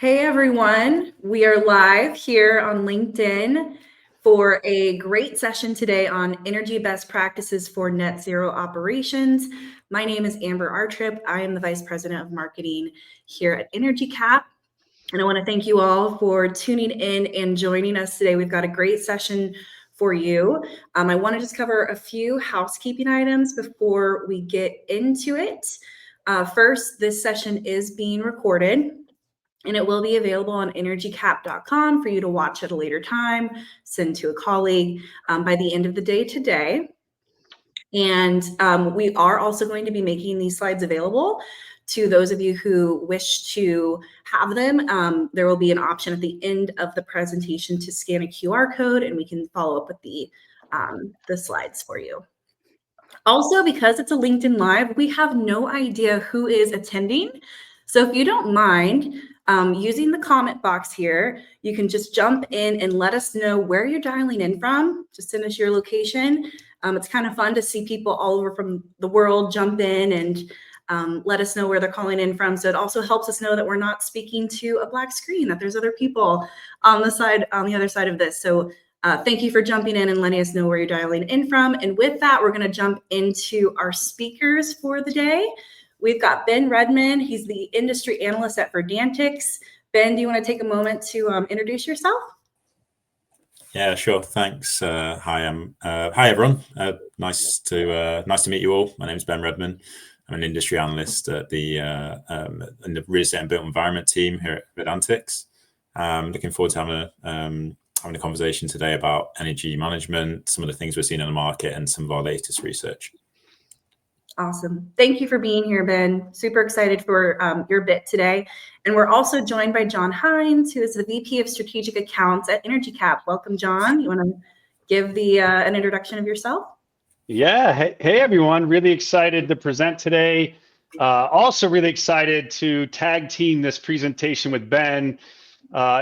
Hey everyone, we are live here on LinkedIn for a great session today on energy best practices for net zero operations. My name is Amber Artrip. I am the Vice President of Marketing here at EnergyCAP. And I want to thank you all for tuning in and joining us today. We've got a great session for you. I want to just cover a few housekeeping items before we get into it. First, this session is being recorded, and it will be available on energycap.com for you to watch at a later time, send to a colleague by the end of the day today. And we are also going to be making these slides available to those of you who wish to have them. There will be an option at the end of the presentation to scan a QR code, and we can follow up with the slides for you. Also, because it's a LinkedIn Live, we have no idea who is attending. So if you don't mind, using the comment box here, you can just jump in and let us know where you're dialing in from. Just send us your location. It's kind of fun to see people all over from the world jump in and let us know where they're calling in from. So it also helps us know that we're not speaking to a black screen, that there's other people on the other side of this. So thank you for jumping in and letting us know where you're dialing in from. And with that, we're going to jump into our speakers for the day. We've got Ben Readman. He's the industry analyst at Verdantix. Ben, do you want to take a moment to introduce yourself? Yeah, sure. Thanks. Hi everyone. Nice to meet you all. My name is Ben Readman. I'm an industry analyst at in the real estate and built environment team here at Verdantix. Looking forward to having a conversation today about energy management, some of the things we're seeing in the market, and some of our latest research. Awesome. Thank you for being here, Ben. Super excited for your bit today. And we're also joined by John Heinz, who is the VP of Strategic Accounts at EnergyCAP. Welcome, John. You want to give an introduction of yourself? Yeah. Hey, everyone. Really excited to present today. Also really excited to tag team this presentation with Ben.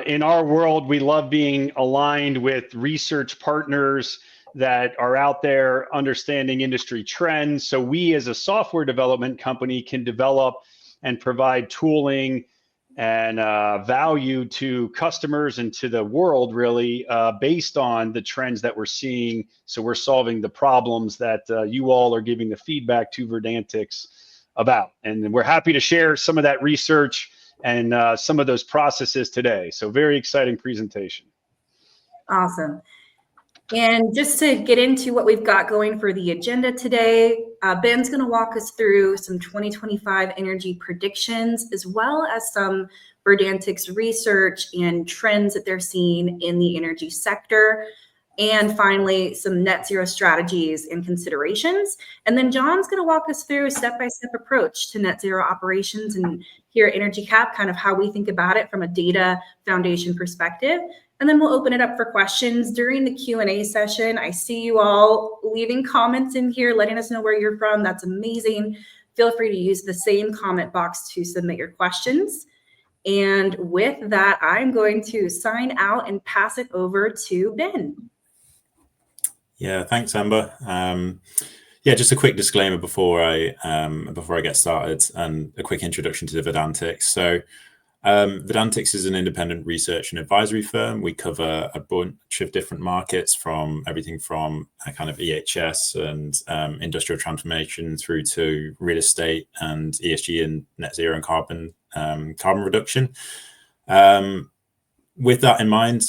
In our world, we love being aligned with research partners that are out there understanding industry trends. So we as a software development company can develop and provide tooling and value to customers and to the world really based on the trends that we're seeing. So we're solving the problems that you all are giving the feedback to Verdantix about. And we're happy to share some of that research and some of those processes today. So very exciting presentation. Awesome. And just to get into what we've got going for the agenda today, Ben's going to walk us through some 2025 energy predictions, as well as some Verdantix research and trends that they're seeing in the energy sector. And finally, some net zero strategies and considerations. And then John's going to walk us through a step-by-step approach to net zero operations, and here at EnergyCAP, kind of how we think about it from a data foundation perspective. And then we'll open it up for questions during the Q&A session. I see you all leaving comments in here, letting us know where you're from. That's amazing. Feel free to use the same comment box to submit your questions. And with that, I'm going to sign out and pass it over to Ben. Yeah, thanks, Amber. Yeah, just a quick disclaimer before I get started, and a quick introduction to the Verdantix. So Verdantix is an independent research and advisory firm. We cover a bunch of different markets, from everything from kind of EHS and industrial transformation through to real estate and ESG and net zero and carbon reduction. With that in mind,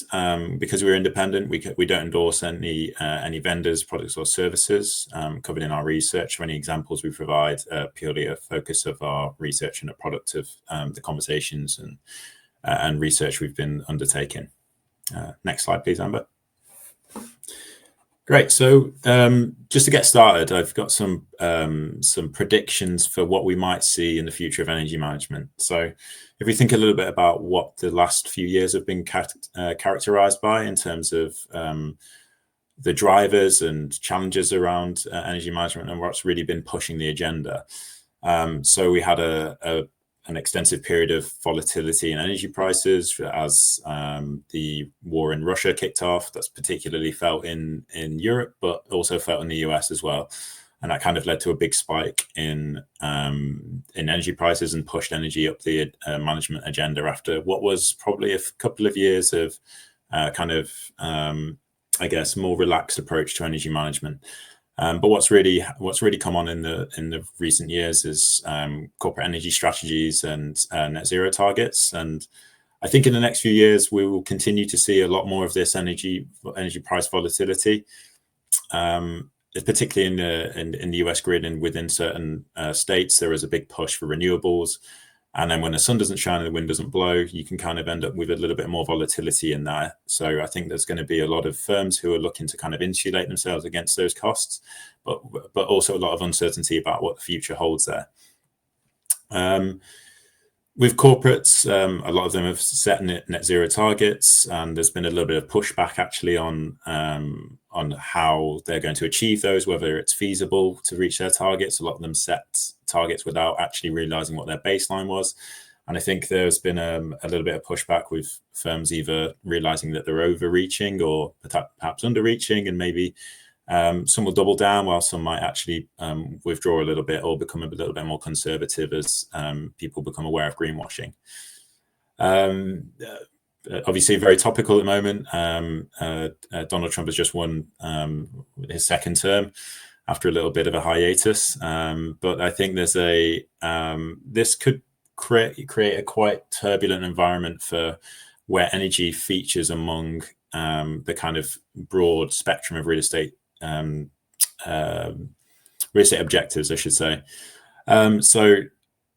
because we're independent, we don't endorse any vendors, products, or services covered in our research. So any examples we provide are purely a focus of our research and a product of the conversations and research we've been undertaking. Next slide, please, Amber. Great. So just to get started, I've got some predictions for what we might see in the future of energy management. So if we think a little bit about what the last few years have been characterized by in terms of the drivers and challenges around energy management and what's really been pushing the agenda. So we had an extensive period of volatility in energy prices as the war in Russia kicked off. That's particularly felt in Europe, but also felt in the US as well. and that kind of led to a big spike in energy prices and pushed energy up the management agenda after what was probably a couple of years of I guess, more relaxed approach to energy management. But what's really come on in the recent years is corporate energy strategies and net zero targets. And I think in the next few years we will continue to see a lot more of this energy price volatility, particularly in the US grid and within certain states. There is a big push for renewables. And then when the sun doesn't shine and the wind doesn't blow, you can kind of end up with a little bit more volatility in there. So I think there's going to be a lot of firms who are looking to kind of insulate themselves against those costs, but also a lot of uncertainty about what the future holds there. With corporates, a lot of them have set net zero targets, and there's been a little bit of pushback actually on how they're going to achieve those, whether it's feasible to reach their targets. A lot of them set targets without actually realizing what their baseline was. And I think there's been a little bit of pushback with firms either realizing that they're overreaching or perhaps underreaching, and maybe some will double down while some might actually withdraw a little bit or become a little bit more conservative as people become aware of greenwashing. Obviously very topical at the moment. Donald Trump has just won his second term after a little bit of a hiatus. But I think there's this could create a quite turbulent environment for where energy features among the kind of broad spectrum of real estate objectives, I should say. So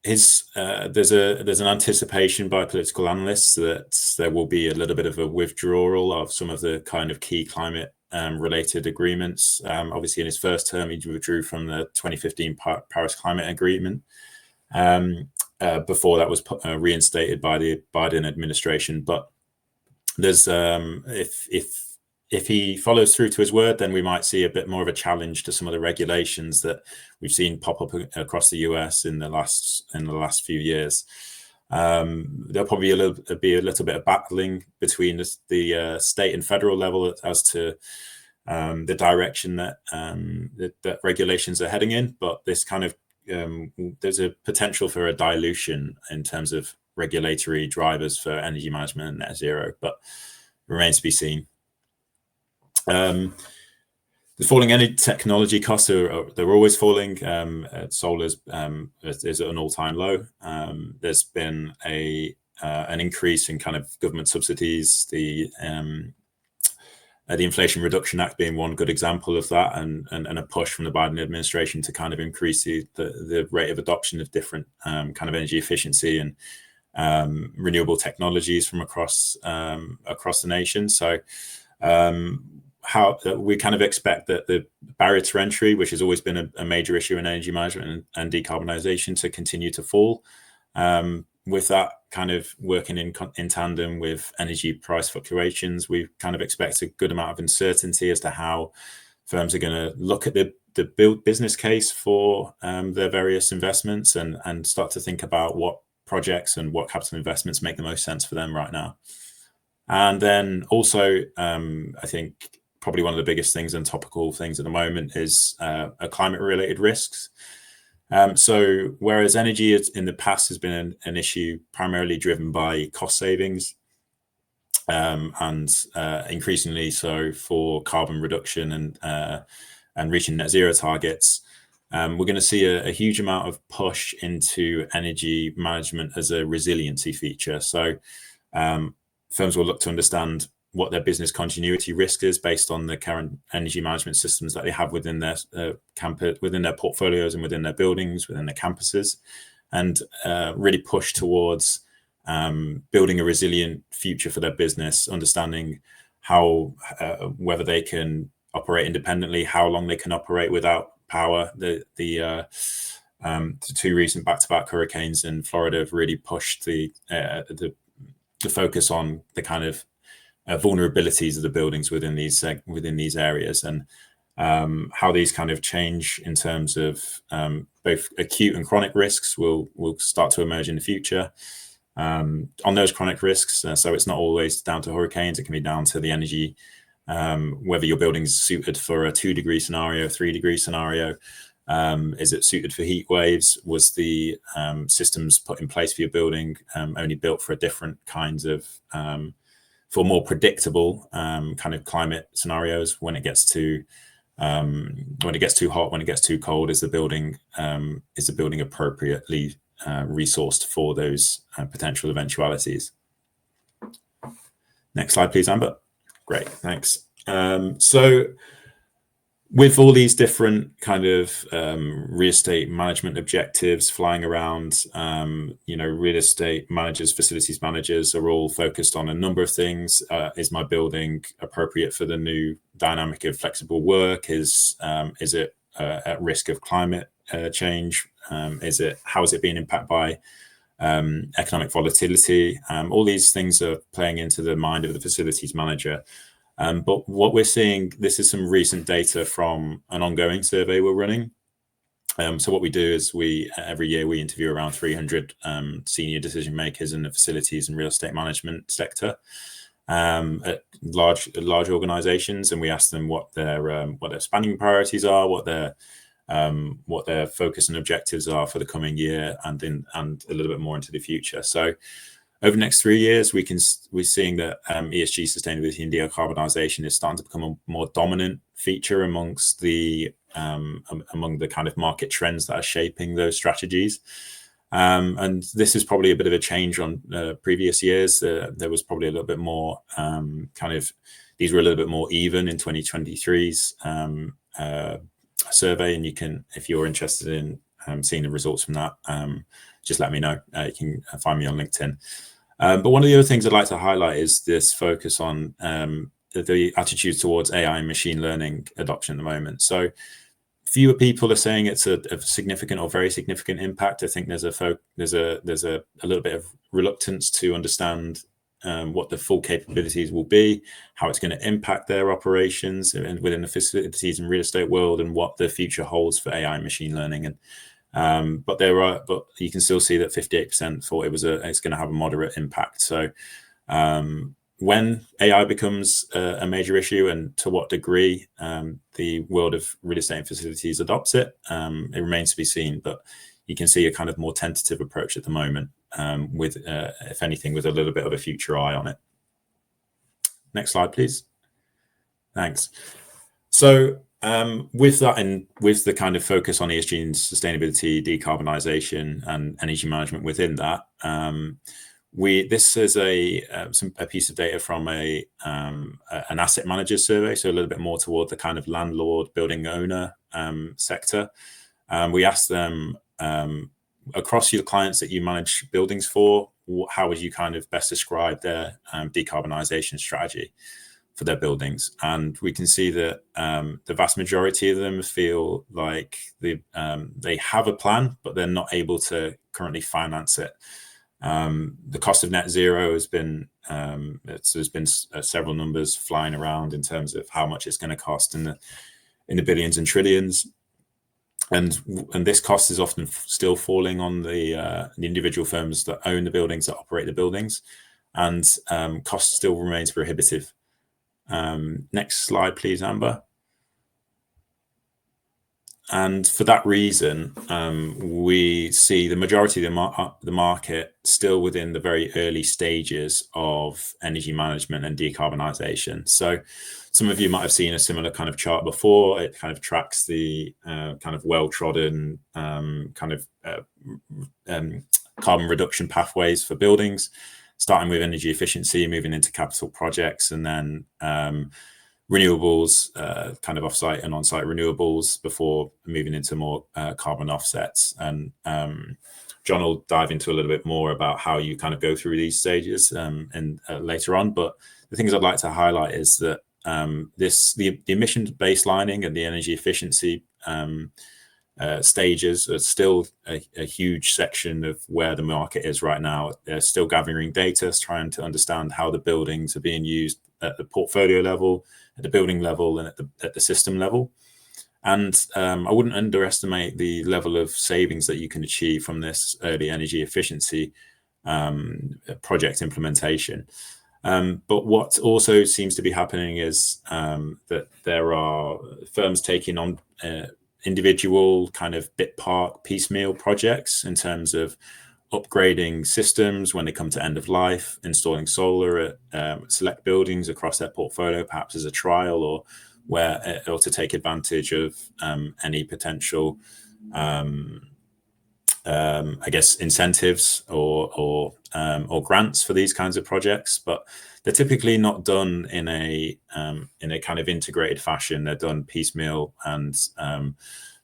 there's an anticipation by political analysts that there will be a little bit of a withdrawal of some of the kind of key climate related agreements. Obviously, in his first term, he withdrew from the 2015 Paris Climate Agreement before that was reinstated by the Biden administration. But there's if he follows through to his word, then we might see a bit more of a challenge to some of the regulations that we've seen pop up across the US in the last few years. There'll probably be a little bit of battling between the state and federal level as to the direction that that regulations are heading in. But this kind of there's a potential for a dilution in terms of regulatory drivers for energy management and net zero, but remains to be seen. The falling energy technology costs they're always falling. Solar is at an all-time low. There's been an increase in kind of government subsidies. The Inflation Reduction Act being one good example of that, and a push from the Biden administration to kind of increase the rate of adoption of different kind of energy efficiency and renewable technologies from across the nation. So how we kind of expect that the barrier to entry, which has always been a major issue in energy management and decarbonization, to continue to fall. With that kind of working in tandem with energy price fluctuations, we kind of expect a good amount of uncertainty as to how firms are going to look at the build business case for their various investments and start to think about what projects and what capital investments make the most sense for them right now. And then also, I think probably one of the biggest things and topical things at the moment is climate-related risks. So whereas energy in the past has been an issue primarily driven by cost savings and increasingly so for carbon reduction and reaching net zero targets, we're going to see a huge amount of push into energy management as a resiliency feature. So firms will look to understand what their business continuity risk is based on the current energy management systems that they have within their campus, within their portfolios and within their buildings, within their campuses, and really push towards building a resilient future for their business, understanding how whether they can operate independently, how long they can operate without power. The two recent back-to-back hurricanes in Florida have really pushed the focus on the kind of vulnerabilities of the buildings within these areas, and how these kind of change in terms of both acute and chronic risks will start to emerge in the future. On those chronic risks, so it's not always down to hurricanes, it can be down to the energy, whether your building's suited for a 2-degree scenario, 3-degree scenario, Is it suited for heat waves? Was the systems put in place for your building only built for a different kinds of for more predictable kind of climate scenarios? When it gets too hot, when it gets too cold, is the building appropriately resourced for those potential eventualities? Next slide, please, Amber. Great, thanks. So with all these different kind of real estate management objectives flying around, real estate managers, facilities managers are all focused on a number of things. Is my building appropriate for the new dynamic of flexible work? Is it at risk of climate change? How is it being impacted by economic volatility? All these things are playing into the mind of the facilities manager. But what we're seeing, this is some recent data from an ongoing survey we're running. So what we do is every year we interview around 300 senior decision makers in the facilities and real estate management sector at large organizations, and we ask them what their spanning priorities are, what their focus and objectives are for the coming year and a little bit more into the future. So over the next 3 years, we're seeing that ESG, sustainability, and decarbonisation is starting to become a more dominant feature amongst among the kind of market trends that are shaping those strategies. And this is probably a bit of a change on previous years. There was probably a little bit more these were a little bit more even in 2023's survey. And you can, if you're interested in seeing the results from that, just let me know. You can find me on LinkedIn. But one of the other things I'd like to highlight is this focus on the attitudes towards AI and machine learning adoption at the moment. So fewer people are saying it's a significant or very significant impact. I think there's a little bit of reluctance to understand what the full capabilities will be, how it's going to impact their operations and within the facilities and real estate world, and what the future holds for AI and machine learning. And but you can still see that 58% thought it's going to have a moderate impact. So when AI becomes a major issue, and to what degree the world of real estate and facilities adopts it, it remains to be seen. But you can see a kind of more tentative approach at the moment, with, if anything, with a little bit of a future eye on it. Next slide, please. Thanks. So with that, and with the kind of focus on ESG and sustainability, decarbonisation, and energy management within that, this is a piece of data from an asset manager survey, so a little bit more toward the kind of landlord, building owner sector. We asked them, across your clients that you manage buildings for, how would you kind of best describe their decarbonisation strategy for their buildings? And we can see that the vast majority of them feel like they have a plan, but they're not able to currently finance it. The cost of net zero has been there's been several numbers flying around in terms of how much it's going to cost in the billions and trillions, and this cost is often still falling on the individual firms that own the buildings, that operate the buildings, and cost still remains prohibitive. Next slide, please, Amber. And for that reason, we see the majority of the market still within the very early stages of energy management and decarbonisation. So some of you might have seen a similar kind of chart before. It kind of tracks the kind of well-trodden carbon reduction pathways for buildings, starting with energy efficiency, moving into capital projects, and then renewables, kind of off-site and on-site renewables, before moving into more carbon offsets. And John will dive into a little bit more about how you kind of go through these stages and later on. But the things I'd like to highlight is that the emissions baselining and the energy efficiency stages are still a huge section of where the market is right now. They're still gathering data, trying to understand how the buildings are being used at the portfolio level, at the building level, and at the system level. And I wouldn't underestimate the level of savings that you can achieve from this early energy efficiency project implementation. But what also seems to be happening is that there are firms taking on individual kind of bit part piecemeal projects in terms of upgrading systems when they come to end of life, installing solar at select buildings across their portfolio, perhaps as a trial, or to take advantage of any potential I guess incentives or grants for these kinds of projects, but they're typically not done in a kind of integrated fashion. They're done piecemeal and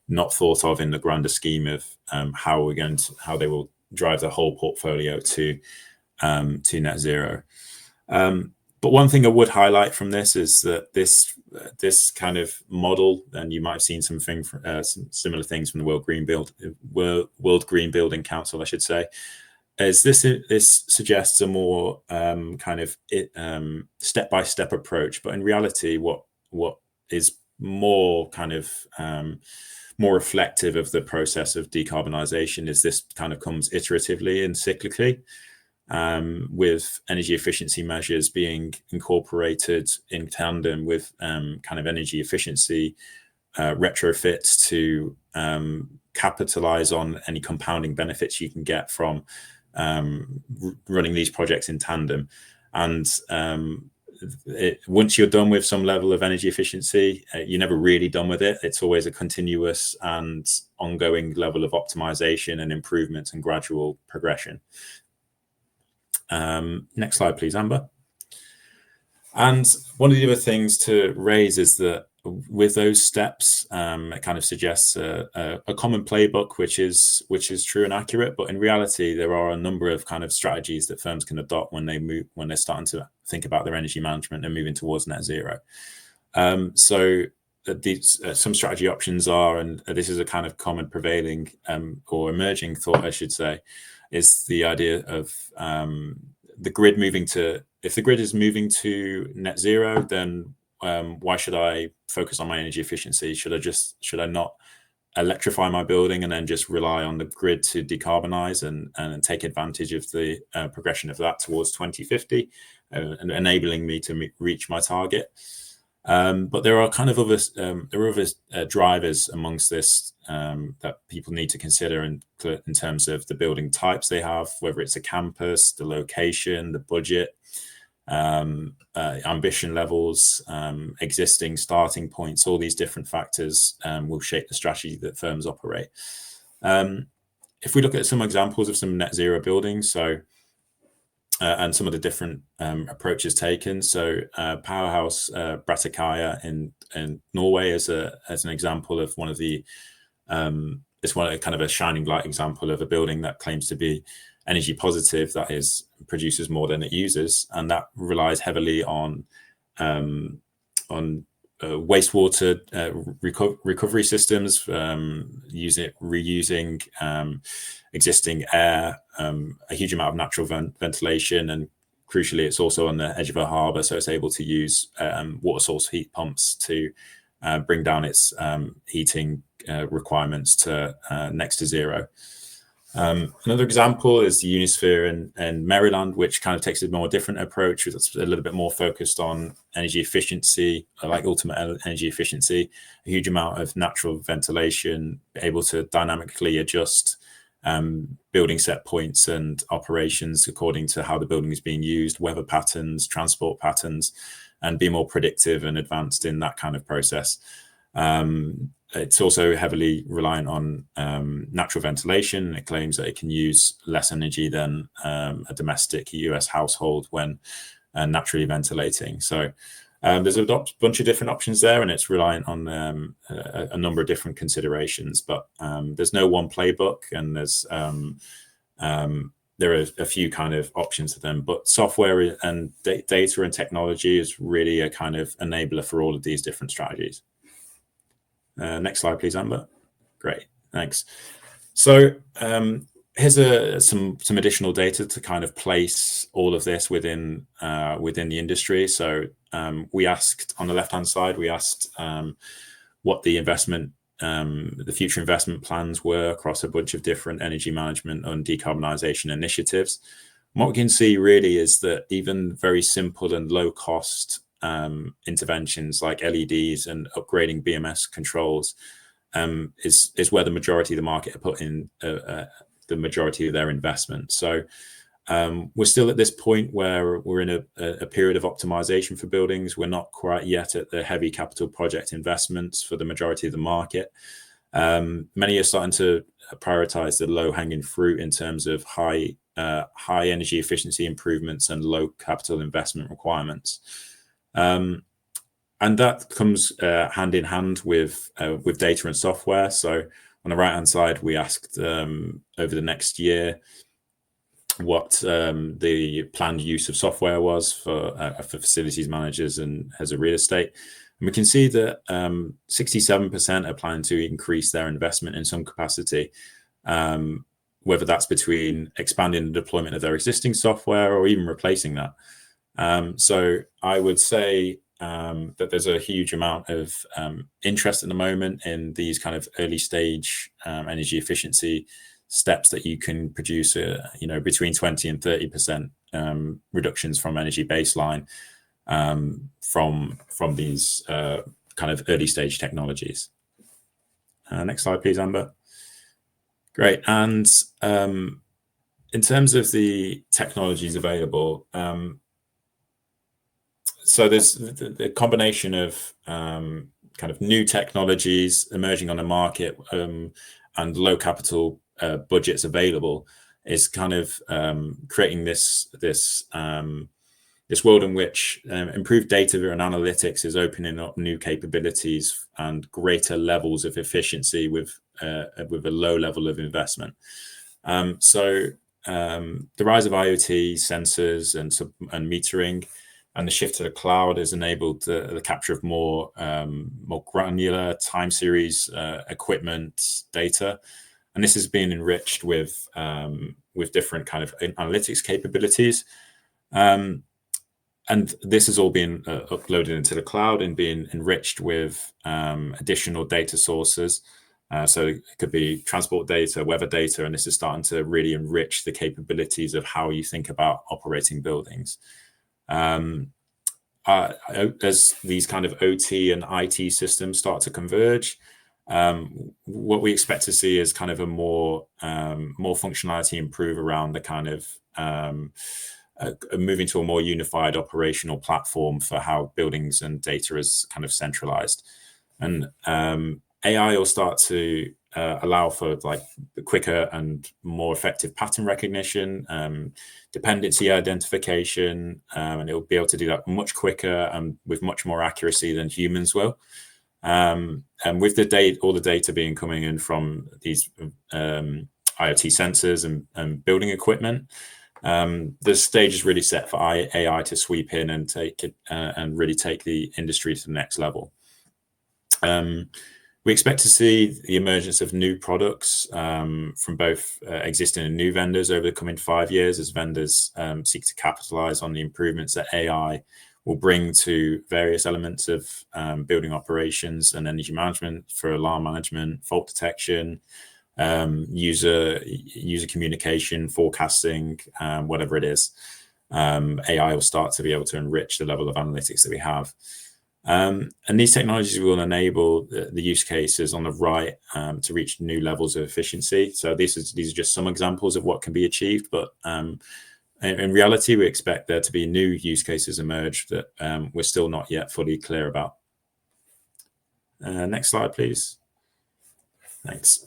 not thought of in the grander scheme of how they will drive the whole portfolio to net zero. But one thing I would highlight from this is that this kind of model, and you might have seen some similar things from the World Green Building Council, I should say, is this suggests a more kind of step-by-step approach. But in reality, what is more kind of more reflective of the process of decarbonisation is this kind of comes iteratively and cyclically. With energy efficiency measures being incorporated in tandem with kind of energy efficiency retrofits to capitalize on any compounding benefits you can get from running these projects in tandem. And once you're done with some level of energy efficiency, you're never really done with it. It's always a continuous and ongoing level of optimization and improvement and gradual progression. Next slide, please, Amber. And one of the other things to raise is that with those steps, it kind of suggests a common playbook, which is true and accurate. But in reality, there are a number of kind of strategies that firms can adopt when they're starting to think about their energy management and moving towards net zero. So some strategy options are, and this is a kind of common prevailing or emerging thought, I should say, is the idea of the grid if the grid is moving to net zero, then why should I focus on my energy efficiency? Should I not electrify my building and then just rely on the grid to decarbonize and take advantage of the progression of that towards 2050 and enabling me to reach my target? But there are kind of other drivers amongst this that people need to consider in terms of the building types they have, whether it's a campus, the location, the budget, ambition levels, existing starting points. All these different factors will shape the strategy that firms operate. If we look at some examples of some net zero buildings, and some of the different approaches taken. So Powerhouse Brattikaia in Norway is an example of one of the, it's one kind of a shining light example of a building that claims to be energy positive, that is produces more than it uses, and that relies heavily on wastewater recovery systems, reusing existing air, a huge amount of natural ventilation, and crucially, it's also on the edge of a harbour, so it's able to use water source heat pumps to bring down its heating requirements to next to zero. Another example is the Unisphere in Maryland, which kind of takes a more different approach. That's a little bit more focused on energy efficiency, like ultimate energy efficiency, a huge amount of natural ventilation, able to dynamically adjust building set points and operations according to how the building is being used, weather patterns, transport patterns, and be more predictive and advanced in that kind of process. It's also heavily reliant on natural ventilation. It claims that it can use less energy than a domestic US household when naturally ventilating. So there's a bunch of different options there, and it's reliant on a number of different considerations. But there's no one playbook, and there are a few kind of options for them. But software and data and technology is really a kind of enabler for all of these different strategies. Next slide, please, Amber. Great, thanks. So here's some additional data to kind of place all of this within the industry. So we asked, on the left-hand side, we asked what the future investment plans were across a bunch of different energy management and decarbonisation initiatives. And what we can see really is that even very simple and low-cost interventions like LEDs and upgrading BMS controls is where the majority of the market are putting the majority of their investment. So we're still at this point where we're in a period of optimization for buildings. We're not quite yet at the heavy capital project investments for the majority of the market. Many are starting to prioritize the low-hanging fruit in terms of high energy efficiency improvements and low capital investment requirements. And that comes hand in hand with data and software. So on the right-hand side, we asked over the next year what the planned use of software was for facilities managers and heads of real estate. And we can see that 67% are planning to increase their investment in some capacity, whether that's between expanding the deployment of their existing software or even replacing that. So I would say that there's a huge amount of interest at the moment in these kind of early stage energy efficiency steps that you can produce, between 20 and 30% reductions from energy baseline from these kind of early stage technologies. Next slide, please, Amber. Great. And in terms of the technologies available, so there's the combination of kind of new technologies emerging on the market and low capital budgets available is kind of creating this world in which improved data and analytics is opening up new capabilities and greater levels of efficiency with a low level of investment. So the rise of IoT sensors and metering and the shift to the cloud has enabled the capture of more granular time series equipment data, and this has been enriched with different kind of analytics capabilities. And this has all been uploaded into the cloud and being enriched with additional data sources. So it could be transport data, weather data, and this is starting to really enrich the capabilities of how you think about operating buildings. As these kind of OT and IT systems start to converge, what we expect to see is kind of a more functionality improve around the kind of moving to a more unified operational platform for how buildings and data is kind of centralized. And AI will start to allow for like quicker and more effective pattern recognition, dependency identification, and it will be able to do that much quicker and with much more accuracy than humans will. And with all the data being coming in from these IoT sensors and building equipment, the stage is really set for AI to sweep in and take it and really take the industry to the next level. We expect to see the emergence of new products from both existing and new vendors over the coming 5 years as vendors seek to capitalize on the improvements that AI will bring to various elements of building operations and energy management for alarm management, fault detection, user communication, forecasting, whatever it is. AI will start to be able to enrich the level of analytics that we have. And these technologies will enable the use cases on the right to reach new levels of efficiency. So these are just some examples of what can be achieved, but in reality, we expect there to be new use cases emerge that we're still not yet fully clear about. Next slide, please. Thanks.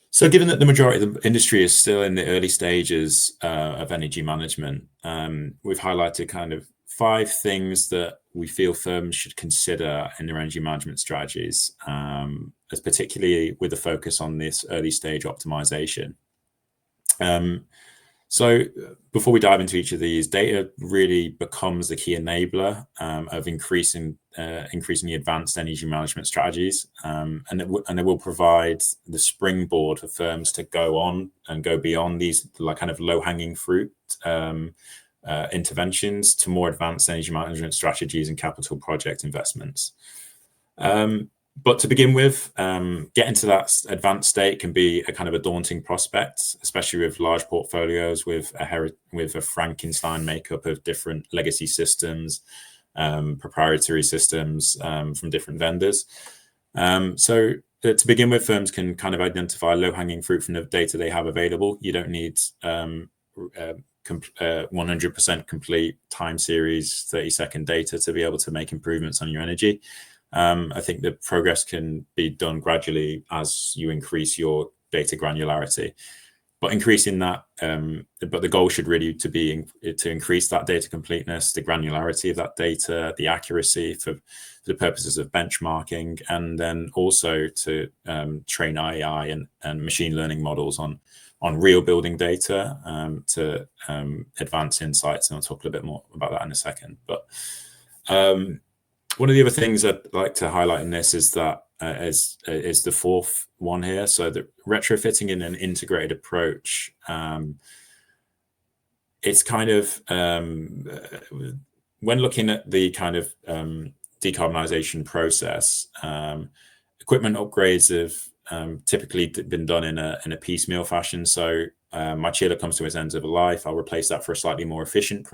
So given that the majority of the industry is still in the early stages of energy management, we've highlighted kind of 5 things that we feel firms should consider in their energy management strategies, as particularly with a focus on this early stage optimization. So before we dive into each of these, data really becomes the key enabler of increasingly advanced energy management strategies, and it will provide the springboard for firms to go on and go beyond these like kind of low-hanging fruit interventions to more advanced energy management strategies and capital project investments. But to begin with, getting to that advanced state can be a kind of a daunting prospect, especially with large portfolios with a Frankenstein makeup of different legacy systems, proprietary systems from different vendors. So to begin with, firms can kind of identify low-hanging fruit from the data they have available. You don't need 100% complete time series, 30-second data to be able to make improvements on your energy. I think the progress can be done gradually as you increase your data granularity. But increasing that, but the goal should really to increase that data completeness, the granularity of that data, the accuracy for the purposes of benchmarking, and then also to train AI and machine learning models on real building data to advance insights. And I'll talk a little bit more about that in a second. But one of the other things I'd like to highlight in this is that is the fourth one here. So the retrofitting in an integrated approach. It's kind of when looking at the kind of decarbonisation process, equipment upgrades have typically been done in a piecemeal fashion. So my chiller comes to its end of life. I'll replace that for a slightly more efficient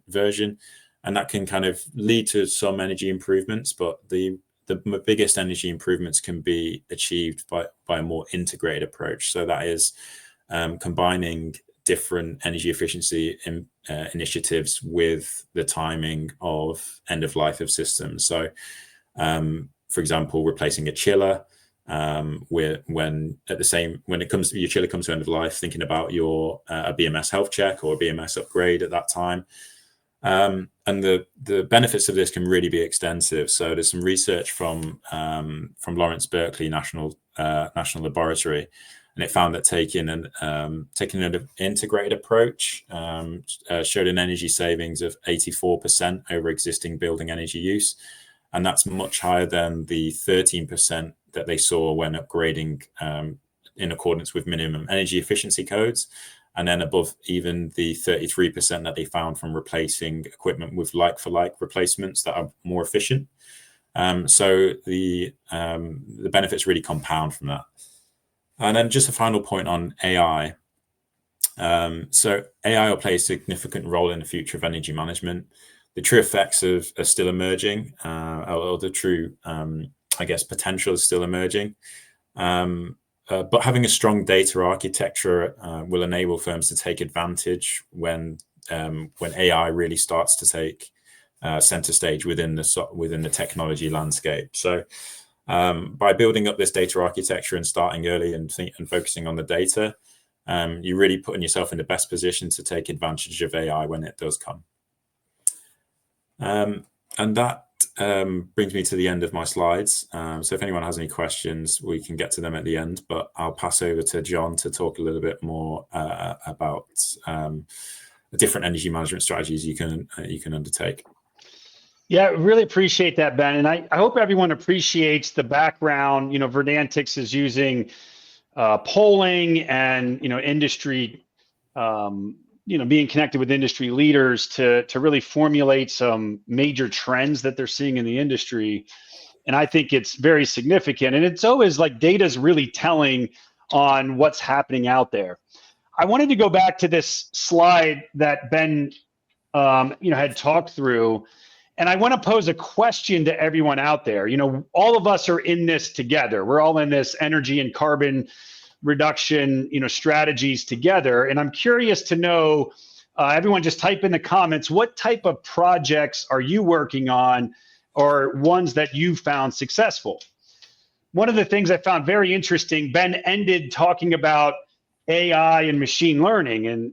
version, and that can kind of lead to some energy improvements. But the biggest energy improvements can be achieved by a more integrated approach. So that is combining different energy efficiency initiatives with the timing of end of life of systems. So, for example, replacing a chiller, when it comes to your chiller comes to end of life, thinking about your a BMS health check or a BMS upgrade at that time. And the benefits of this can really be extensive. So there's some research from Lawrence Berkeley National Laboratory, and it found that taking an integrated approach showed an energy savings of 84% over existing building energy use, and that's much higher than the 13% that they saw when upgrading in accordance with minimum energy efficiency codes. And then above even the 33% that they found from replacing equipment with like-for-like replacements that are more efficient. So the benefits really compound from that. And then just a final point on AI. So AI will play a significant role in the future of energy management. The true effects are still emerging, or the true, potential is still emerging. But having a strong data architecture will enable firms to take advantage when AI really starts to take center stage within the technology landscape. So by building up this data architecture and starting early and focusing on the data, you're really putting yourself in the best position to take advantage of AI when it does come. And that brings me to the end of my slides. So if anyone has any questions, we can get to them at the end, but I'll pass over to John to talk a little bit more about the different energy management strategies you can undertake. Yeah, really appreciate that, Ben. And I hope everyone appreciates the background. Verdantix is using polling and, industry, being connected with industry leaders to really formulate some major trends that they're seeing in the industry. And I think it's very significant. And it's always like data is really telling on what's happening out there. I wanted to go back to this slide that Ben, had talked through. And I want to pose a question to everyone out there. All of us are in this together. We're all in this energy and carbon reduction, strategies together. And I'm curious to know, everyone just type in the comments, what type of projects are you working on or ones that you found successful? One of the things I found very interesting, Ben ended talking about AI and machine learning. And,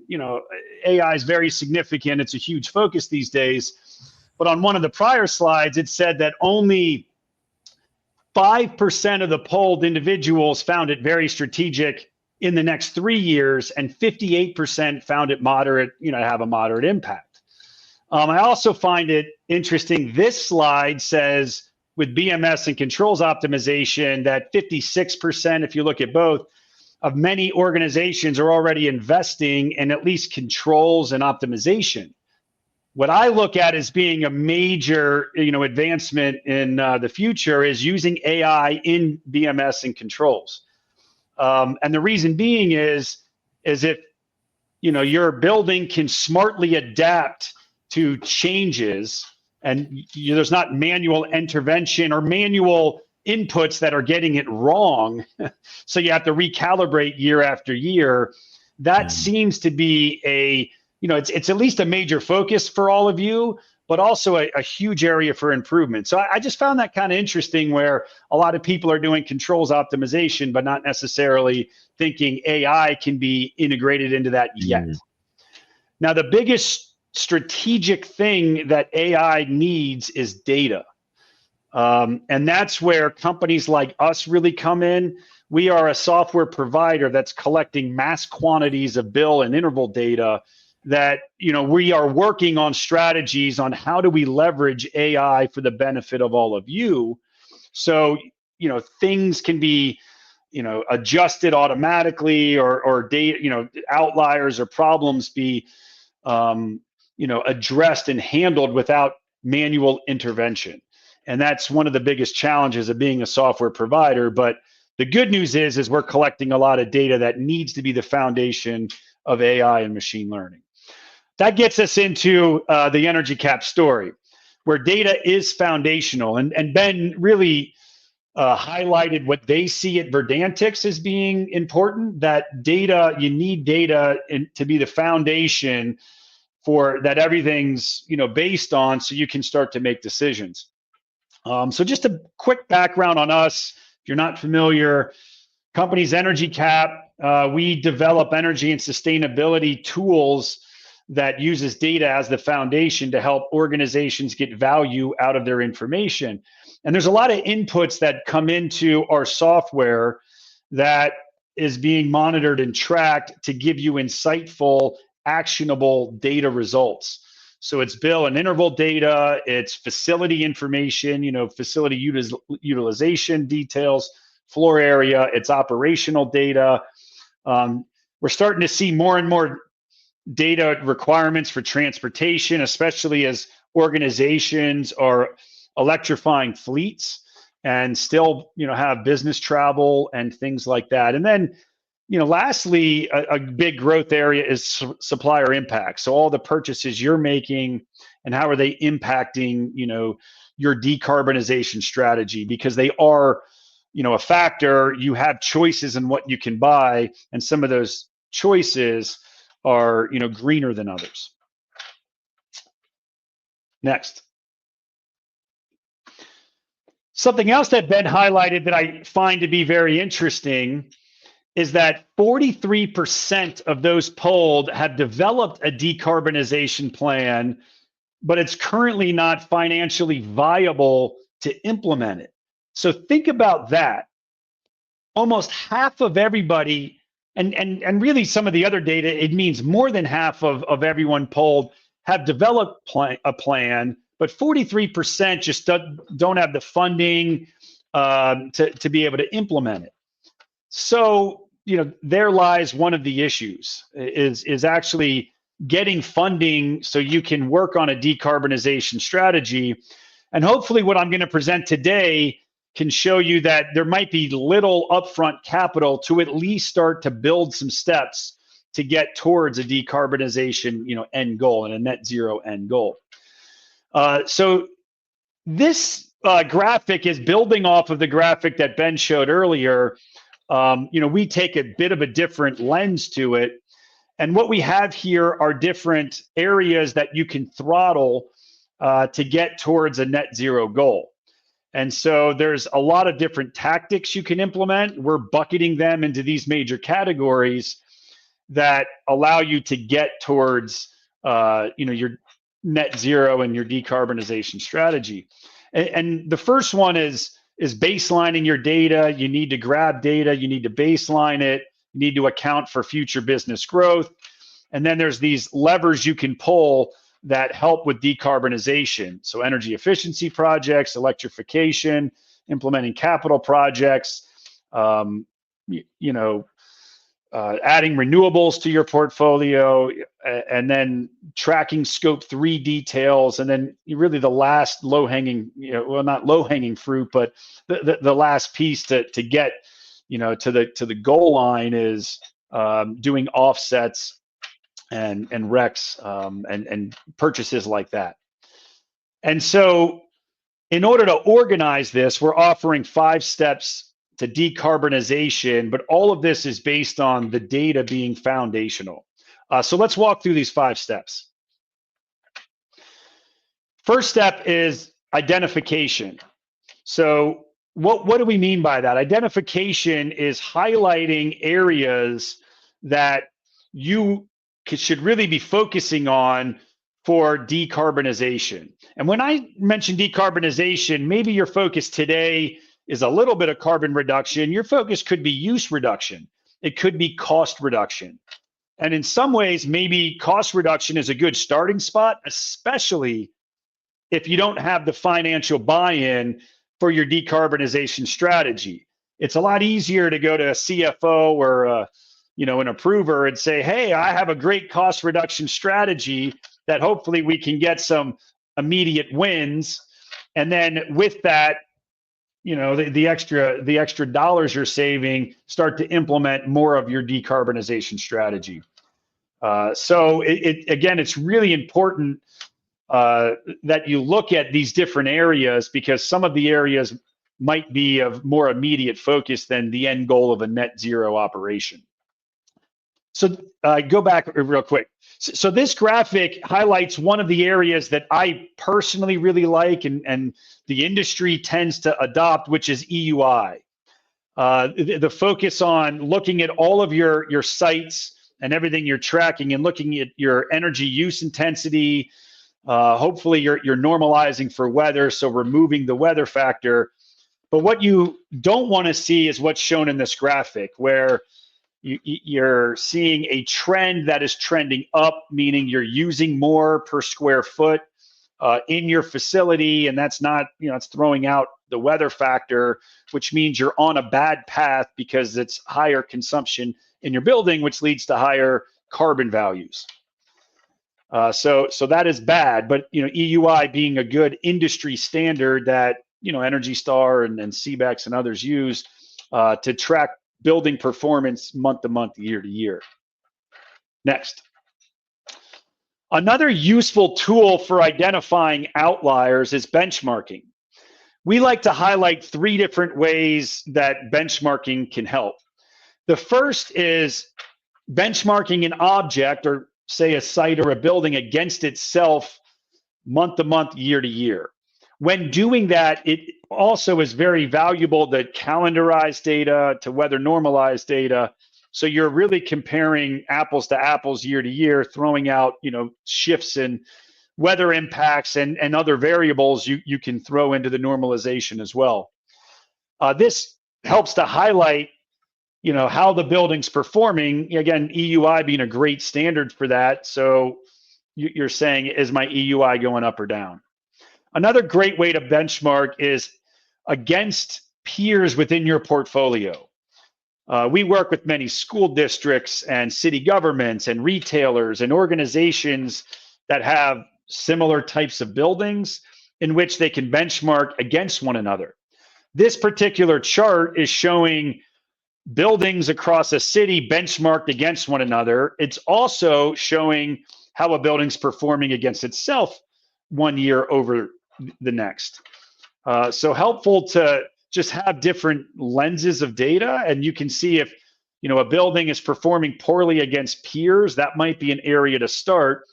AI is very significant. It's a huge focus these days. But on one of the prior slides, it said that only 5% of the polled individuals found it very strategic in the next 3 years, and 58% found it moderate, have a moderate impact. I also find it interesting. This slide says with BMS and controls optimization that 56%, if you look at both, of many organizations are already investing in at least controls and optimization. What I look at as being a major, advancement in the future is using AI in BMS and controls. And the reason being is if, your building can smartly adapt to changes and there's not manual intervention or manual inputs that are getting it wrong. So you have to recalibrate year after year. That seems to be it's at least a major focus for all of you, but also a huge area for improvement. So I just found that kind of interesting, where a lot of people are doing controls optimization, but not necessarily thinking AI can be integrated into that yet. Now, the biggest strategic thing that AI needs is data. And that's where companies like us really come in. We are a software provider that's collecting mass quantities of bill and interval data that, we are working on strategies on how do we leverage AI for the benefit of all of you. So, things can be, adjusted automatically, or data, outliers or problems be, addressed and handled without manual intervention. And that's one of the biggest challenges of being a software provider. But the good news is we're collecting a lot of data that needs to be the foundation of AI and machine learning. That gets us into the EnergyCAP story, where data is foundational. And Ben really highlighted what they see at Verdantix as being important, that data, you need data to be the foundation for that everything's based on, so you can start to make decisions. So just a quick background on us, if you're not familiar. Company's EnergyCAP. We develop energy and sustainability tools that uses data as the foundation to help organizations get value out of their information. And there's a lot of inputs that come into our software that is being monitored and tracked to give you insightful, actionable data results. So it's bill and interval data, it's facility information, facility utilization details, floor area, it's operational data. We're starting to see more and more data requirements for transportation, especially as organizations are electrifying fleets and still, have business travel and things like that. And then, lastly, a big growth area is supplier impact. So all the purchases you're making and how are they impacting, your decarbonization strategy, because they are, a factor. You have choices in what you can buy, and some of those choices are, greener than others. Next. Something else that Ben highlighted that I find to be very interesting is that 43% of those polled have developed a decarbonization plan, but it's currently not financially viable to implement it. So think about that. Almost half of everybody, and really some of the other data, it means more than half of everyone polled have developed a plan, but 43% just don't have the funding to be able to implement it. So, there lies one of the issues is actually getting funding so you can work on a decarbonization strategy. And hopefully what I'm going to present today can show you that there might be little upfront capital to at least start to build some steps to get towards a decarbonization, end goal and a net zero end goal. So this graphic is building off of the graphic that Ben showed earlier. We take a bit of a different lens to it. And what we have here are different areas that you can throttle to get towards a net zero goal. And so there's a lot of different tactics you can implement. We're bucketing them into these major categories that allow you to get towards your net zero and your decarbonization strategy. And the first one is baselining your data. You need to grab data, you need to baseline it, you need to account for future business growth. And then there's these levers you can pull that help with decarbonization. So energy efficiency projects, electrification, implementing capital projects, adding renewables to your portfolio, and then tracking scope 3 details. And then really the last low-hanging, not low-hanging fruit, but the last piece to get, to the goal line is doing offsets and RECs and purchases like that. And so, In order to organize this, we're offering 5 steps to decarbonization, but all of this is based on the data being foundational. So let's walk through these 5 steps. First step is identification. So what do we mean by that? Identification is highlighting areas that you should really be focusing on for decarbonization. And when I mention decarbonization, maybe your focus today is a little bit of carbon reduction. Your focus could be use reduction. It could be cost reduction. And in some ways, maybe cost reduction is a good starting spot, especially if you don't have the financial buy-in for your decarbonization strategy. It's a lot easier to go to a CFO or an approver and say, hey, I have a great cost reduction strategy that hopefully we can get some immediate wins. And then with that, the extra dollars you're saving, start to implement more of your decarbonization strategy. So again, it's really important that you look at these different areas, because some of the areas might be of more immediate focus than the end goal of a net zero operation. So go back real quick. So this graphic highlights one of the areas that I personally really like and the industry tends to adopt, which is EUI. The focus on looking at all of your sites and everything you're tracking and looking at your energy use intensity. Hopefully you're normalizing for weather, so removing the weather factor. But what you don't want to see is what's shown in this graphic, where you're seeing a trend that is trending up, meaning you're using more per square foot in your facility, and that's not, it's throwing out the weather factor, which means you're on a bad path because it's higher consumption in your building, which leads to higher carbon values. So that is bad, but EUI being a good industry standard that Energy Star and CBEX and others use to track building performance month to month, year to year. Next. Another useful tool for identifying outliers is benchmarking. We like to highlight 3 different ways that benchmarking can help. The first is benchmarking an object, or say a site or a building, against itself month to month, year to year. When doing that, it also is very valuable to calendarize data, to weather normalized data. So you're really comparing apples to apples year to year, throwing out shifts in weather impacts and other variables you can throw into the normalization as well. This helps to highlight how the building's performing. Again, EUI being a great standard for that. So you're saying, is my EUI going up or down? Another great way to benchmark is against peers within your portfolio. We work with many school districts and city governments and retailers and organizations that have similar types of buildings in which they can benchmark against one another. This particular chart is showing buildings across a city benchmarked against one another. It's also showing how a building's performing against itself one year over the next. So helpful to just have different lenses of data, and you can see if a building is performing poorly against peers. That might be an area to start,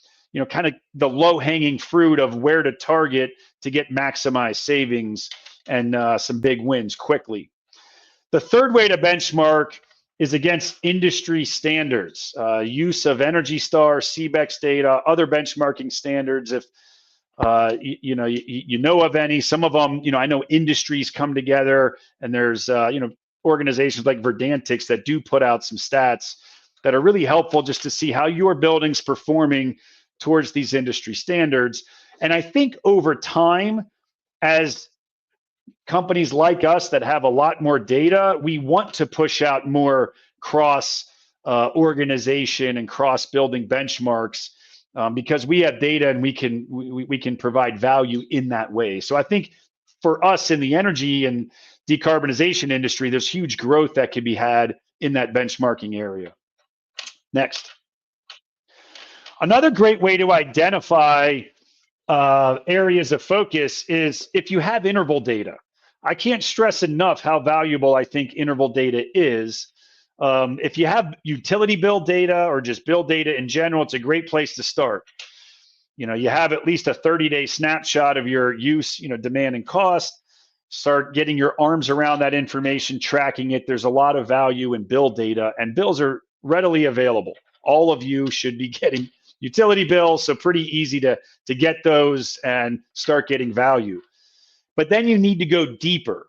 kind of the low-hanging fruit of where to target to get maximized savings and some big wins quickly. The third way to benchmark is against industry standards, use of Energy Star, CBEX data, other benchmarking standards. If you know of any, some of them, I know industries come together, and there's organizations like Verdantix that do put out some stats that are really helpful just to see how your building's performing towards these industry standards. And I think over time, as companies like us that have a lot more data, we want to push out more cross organization and cross building benchmarks, because we have data and we can provide value in that way. So I think for us in the energy and decarbonization industry, there's huge growth that can be had in that benchmarking area. Next. Another great way to identify areas of focus is if you have interval data. I can't stress enough how valuable I think interval data is. If you have utility bill data or just bill data in general, it's a great place to start. You have at least a 30-day snapshot of your use, demand and cost. Start getting your arms around that information, tracking it. There's a lot of value in bill data, and bills are readily available. All of you should be getting utility bills, so pretty easy to get those and start getting value. But then you need to go deeper.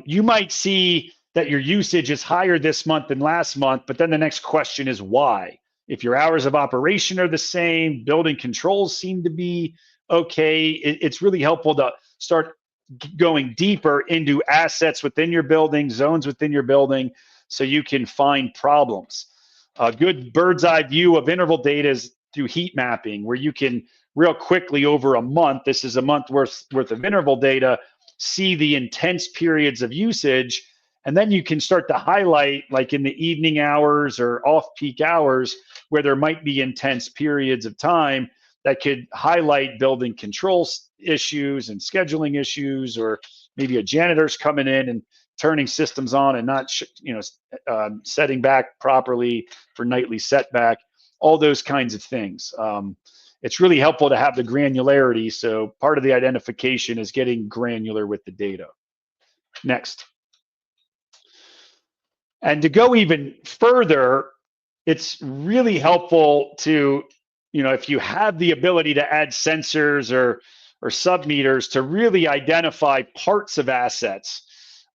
You might see that your usage is higher this month than last month, but then the next question is why? If your hours of operation are the same, building controls seem to be okay, it's really helpful to start going deeper into assets within your building, zones within your building, so you can find problems. A good bird's eye view of interval data is through heat mapping, where you can real quickly over a month, this is a month worth of interval data, see the intense periods of usage, and then you can start to highlight, like in the evening hours or off-peak hours, where there might be intense periods of time that could highlight building controls issues and scheduling issues, or maybe a janitor's coming in and turning systems on and not setting back properly for nightly setback, all those kinds of things. It's really helpful to have the granularity. So part of the identification is getting granular with the data. Next. And to go even further, it's really helpful to, if you have the ability to add sensors or sub-meters to really identify parts of assets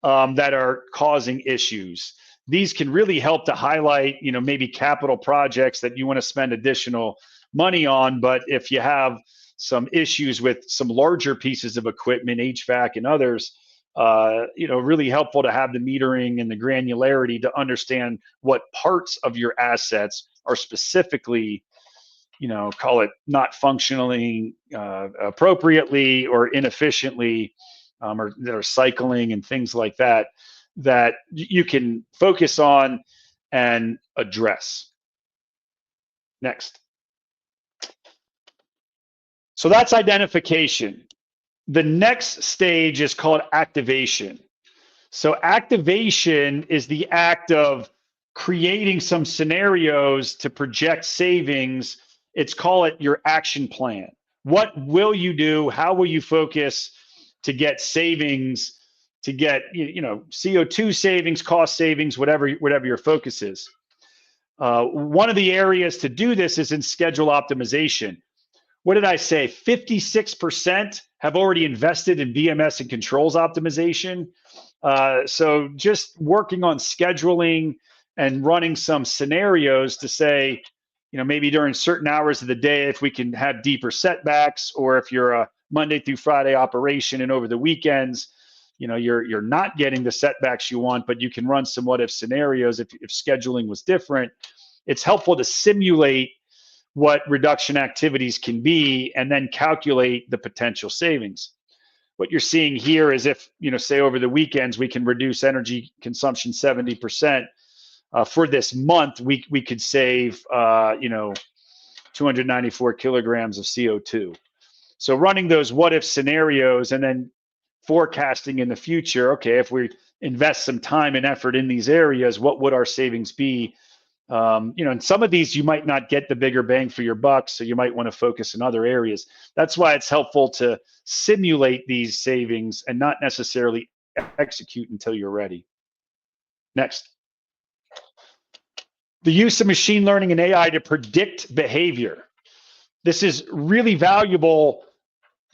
that are causing issues. These can really help to highlight, maybe capital projects that you want to spend additional money on. But if you have some issues with some larger pieces of equipment, HVAC and others, really helpful to have the metering and the granularity to understand what parts of your assets are specifically, call it not functioning appropriately or inefficiently, or that are cycling and things like that, that you can focus on and address. Next. So that's identification. The next stage is called activation. So activation is the act of creating some scenarios to project savings. Call it your action plan. What will you do? How will you focus to get savings, to get CO2 savings, cost savings, whatever your focus is. One of the areas to do this is in schedule optimization. What did I say? 56% have already invested in BMS and controls optimization. So just working on scheduling and running some scenarios to say, maybe during certain hours of the day, if we can have deeper setbacks, or if you're a Monday through Friday operation and over the weekends, you're not getting the setbacks you want, but you can run some what if scenarios if scheduling was different. It's helpful to simulate what reduction activities can be and then calculate the potential savings. What you're seeing here is if, say over the weekends, we can reduce energy consumption 70%. For this month, we could save, 294 kilograms of CO2. So running those what if scenarios and then forecasting in the future, okay, if we invest some time and effort in these areas, what would our savings be? And some of these you might not get the bigger bang for your buck, so you might want to focus in other areas. That's why it's helpful to simulate these savings and not necessarily execute until you're ready. Next. The use of machine learning and AI to predict behavior. This is really valuable,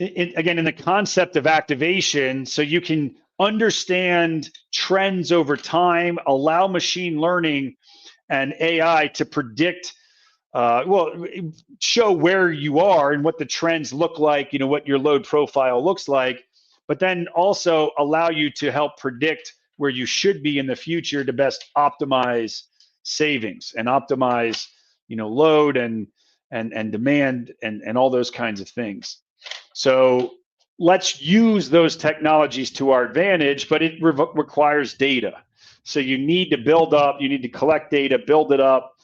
again, in the concept of activation, so you can understand trends over time, allow machine learning and AI to predict, show where you are and what the trends look like, what your load profile looks like, but then also allow you to help predict where you should be in the future to best optimize savings and optimize, load and demand and all those kinds of things. So let's use those technologies to our advantage, but it requires data. So you need to build up, you need to collect data, build it up,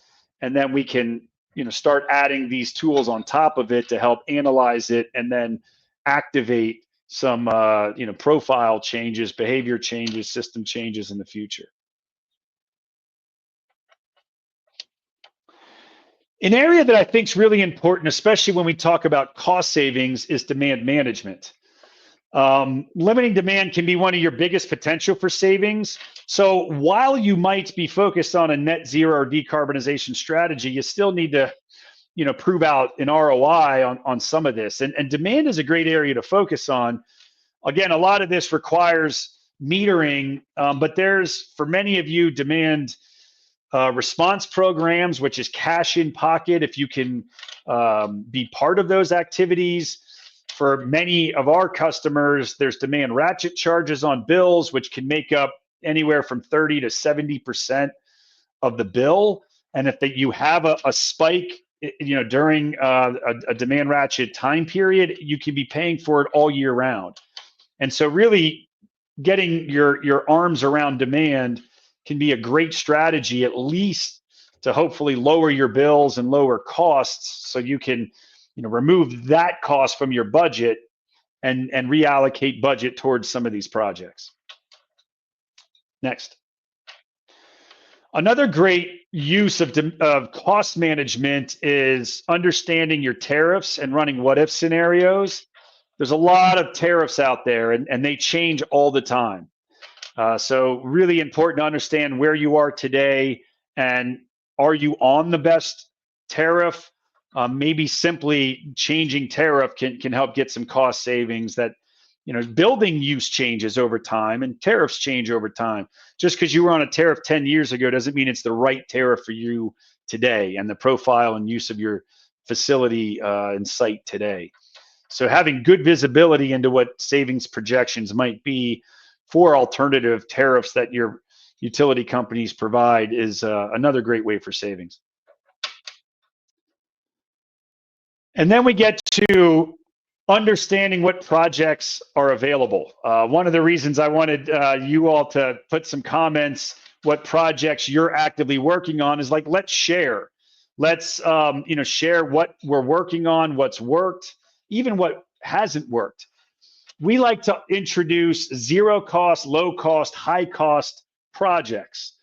and then we can start adding these tools on top of it to help analyze it and then activate some profile changes, behavior changes, system changes in the future. An area that I think is really important, especially when we talk about cost savings, is demand management. Limiting demand can be one of your biggest potential for savings. So while you might be focused on a net zero or decarbonization strategy, you still need to prove out an ROI on some of this. And demand is a great area to focus on. Again, a lot of this requires metering, but there's, for many of you, demand response programs, which is cash in pocket if you can be part of those activities. For many of our customers, there's demand ratchet charges on bills, which can make up anywhere from 30 to 70% of the bill. And if you have a spike, during a demand ratchet time period, you can be paying for it all year round. And so really getting your arms around demand can be a great strategy, at least to hopefully lower your bills and lower costs, so you can remove that cost from your budget and reallocate budget towards some of these projects. Next. Another great use of cost management is understanding your tariffs and running what-if scenarios. There's a lot of tariffs out there, and they change all the time. So really important to understand where you are today, and are you on the best tariff? Maybe simply changing tariff can help get some cost savings. That building use changes over time and tariffs change over time. Just because you were on a tariff 10 years ago doesn't mean it's the right tariff for you today and the profile and use of your facility and site today. So having good visibility into what savings projections might be for alternative tariffs that your utility companies provide is another great way for savings. And then we get to understanding what projects are available. One of the reasons I wanted you all to put some comments, what projects you're actively working on, is like, let's share. Let's share what we're working on, what's worked, even what hasn't worked. We like to introduce zero cost, low cost, high cost projects.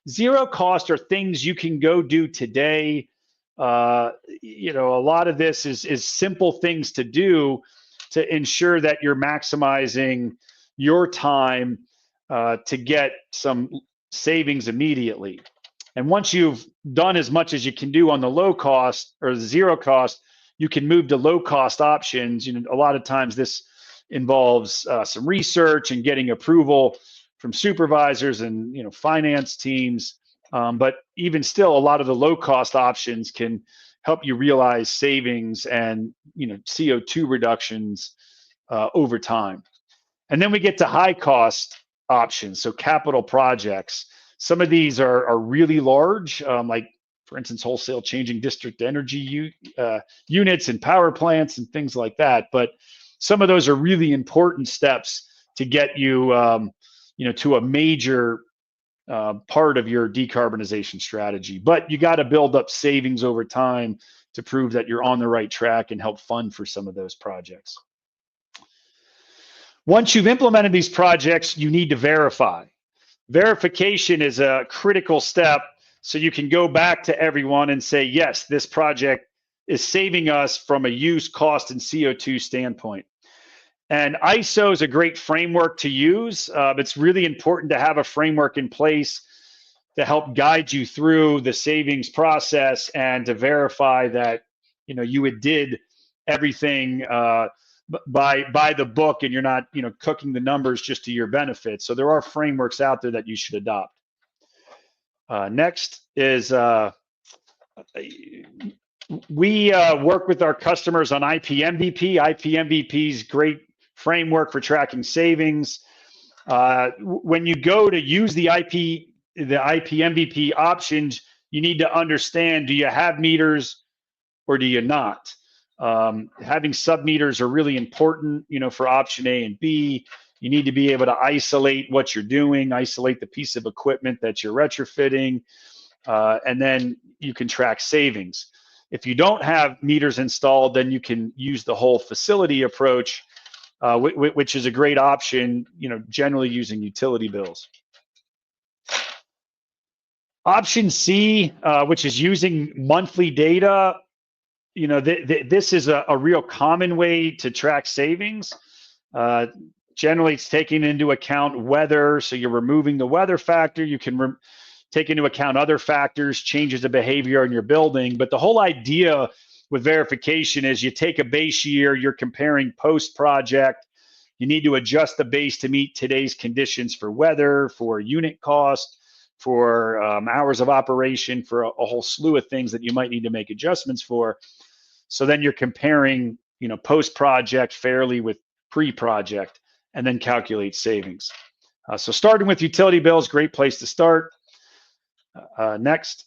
Zero cost are things you can go do today. A lot of this is simple things to do to ensure that you're maximizing your time to get some savings immediately. And once you've done as much as you can do on the low cost or the zero cost, you can move to low cost options. A lot of times this involves some research and getting approval from supervisors and finance teams. But even still, a lot of the low-cost options can help you realize savings and CO2 reductions over time. And then we get to high-cost options, so capital projects. Some of these are really large, like, for instance, wholesale changing district energy units and power plants and things like that. But some of those are really important steps to get you, to a major part of your decarbonization strategy. But you got to build up savings over time to prove that you're on the right track and help fund for some of those projects. Once you've implemented these projects, you need to verify. Verification is a critical step, so you can go back to everyone and say, yes, this project is saving us from a use, cost, and CO2 standpoint. And ISO is a great framework to use. It's really important to have a framework in place to help guide you through the savings process and to verify that you did everything by the book, and you're not cooking the numbers just to your benefit. So there are frameworks out there that you should adopt. Next is we work with our customers on IPMVP. IPMVP is great framework for tracking savings. When you go to use the IPMVP options, you need to understand, do you have meters or do you not? Having sub-meters are really important, for option A and B. You need to be able to isolate what you're doing, isolate the piece of equipment that you're retrofitting, and then you can track savings. If you don't have meters installed, then you can use the whole facility approach, which is a great option, generally using utility bills. Option C, which is using monthly data, this is a real common way to track savings. Generally, it's taking into account weather, so you're removing the weather factor. You can take into account other factors, changes of behavior in your building. But the whole idea with verification is you take a base year, you're comparing post-project. You need to adjust the base to meet today's conditions for weather, for unit cost, for hours of operation, for a whole slew of things that you might need to make adjustments for. So then you're comparing, post-project fairly with pre-project, and then calculate savings. So starting with utility bills, great place to start. Next.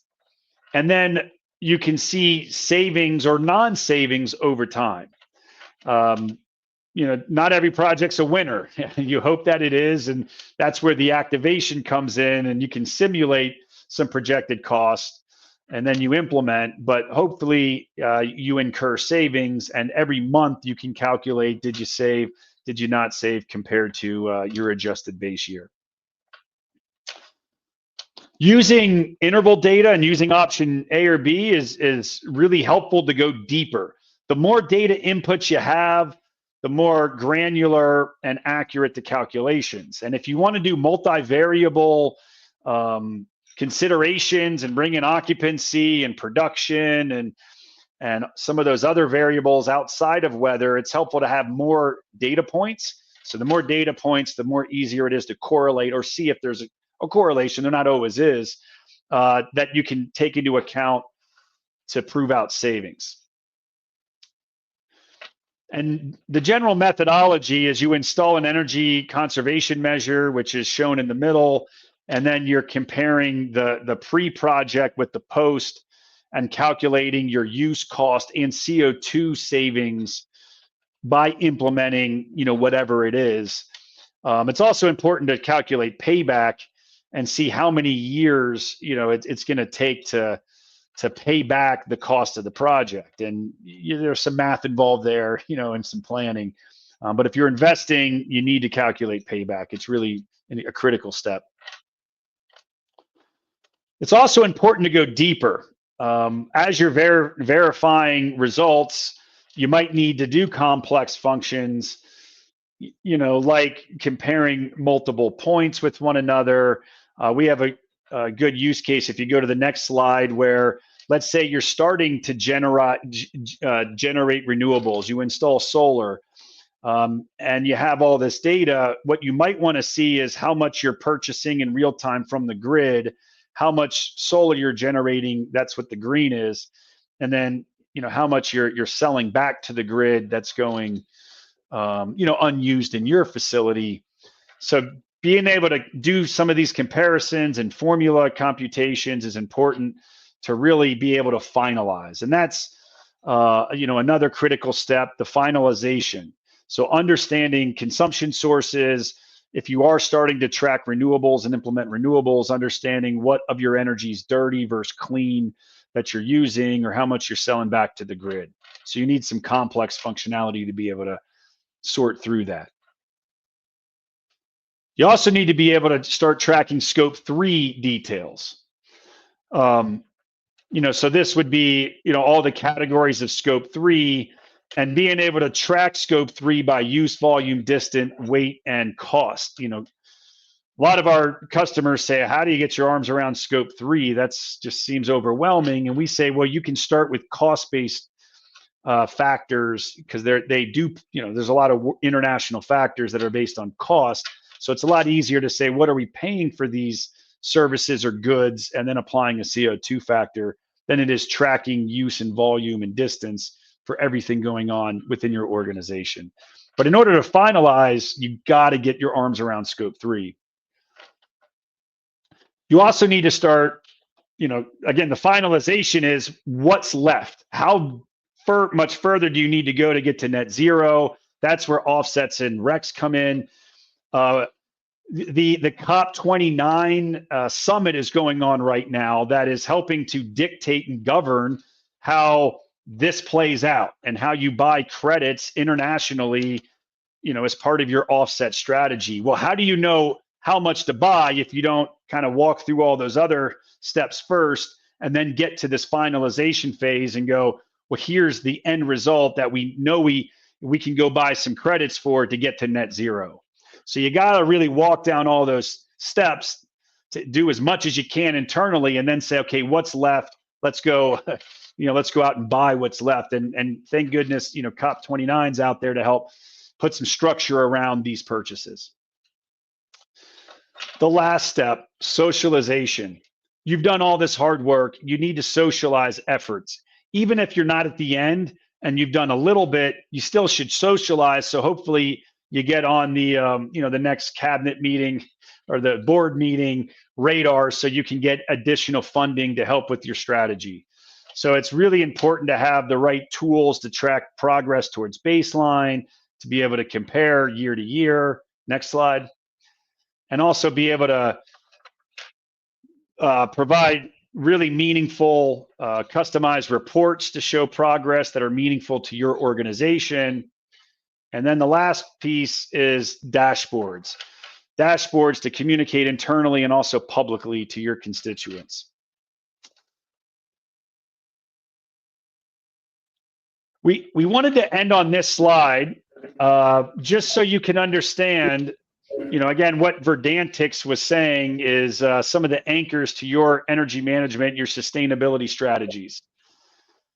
And then you can see savings or non-savings over time. Not every project's a winner. You hope that it is, and that's where the activation comes in, and you can simulate some projected costs, and then you implement, but hopefully you incur savings, and every month you can calculate, did you save, did you not save, compared to your adjusted base year. Using interval data and using option A or B is really helpful to go deeper. The more data inputs you have, the more granular and accurate the calculations. And if you want to do multivariable considerations and bring in occupancy and production and some of those other variables outside of weather, it's helpful to have more data points. So the more data points, the more easier it is to correlate or see if there's a correlation. There not always is, that you can take into account to prove out savings. And the general methodology is you install an energy conservation measure, which is shown in the middle, and then you're comparing the pre-project with the post and calculating your use cost and CO2 savings by implementing, whatever it is. It's also important to calculate payback and see how many years, it's going to take to pay back the cost of the project. And there's some math involved there, and some planning. But if you're investing, you need to calculate payback. It's really a critical step. It's also important to go deeper. As you're verifying results, you might need to do complex functions, like comparing multiple points with one another. We have a good use case if you go to the next slide where, let's say you're starting to generate renewables. You install solar, and you have all this data. What you might want to see is how much you're purchasing in real time from the grid, how much solar you're generating. That's what the green is, and then how much you're selling back to the grid. That's going unused in your facility. So being able to do some of these comparisons and formula computations is important to really be able to finalize. And that's, another critical step, the finalization. So understanding consumption sources, if you are starting to track renewables and implement renewables, understanding what of your energy is dirty versus clean that you're using, or how much you're selling back to the grid. So you need some complex functionality to be able to sort through that. You also need to be able to start tracking scope 3 details. So this would be, all the categories of scope 3, and being able to track scope 3 by use, volume, distance, weight, and cost. A lot of our customers say, how do you get your arms around scope 3? That's just seems overwhelming. And we say, well, you can start with cost-based factors, because they do, there's a lot of international factors that are based on cost. So it's a lot easier to say, what are we paying for these services or goods, and then applying a CO2 factor, than it is tracking use and volume and distance for everything going on within your organization. But in order to finalize, you got to get your arms around scope 3. You also need to start, again, the finalization is what's left. How much further do you need to go to get to net zero? That's where offsets and RECs come in. The COP29 summit is going on right now that is helping to dictate and govern how this plays out and how you buy credits internationally, as part of your offset strategy. Well, how do you know how much to buy if you don't kind of walk through all those other steps first and then get to this finalization phase and go, well, here's the end result that we know we can go buy some credits for to get to net zero. So you got to really walk down all those steps to do as much as you can internally and then say, okay, what's left? Let's go, let's go out and buy what's left. And thank goodness, COP 29's out there to help put some structure around these purchases. The last step, socialization. You've done all this hard work. You need to socialize efforts. Even if you're not at the end and you've done a little bit, you still should socialize. So hopefully you get on the, the next cabinet meeting or the board meeting radar so you can get additional funding to help with your strategy. So it's really important to have the right tools to track progress towards baseline, to be able to compare year to year. Next slide. And also be able to provide really meaningful, customized reports to show progress that are meaningful to your organization. And then the last piece is dashboards. Dashboards to communicate internally and also publicly to your constituents. We wanted to end on this slide just so you can understand, again, what Verdantix was saying is some of the anchors to your energy management, your sustainability strategies.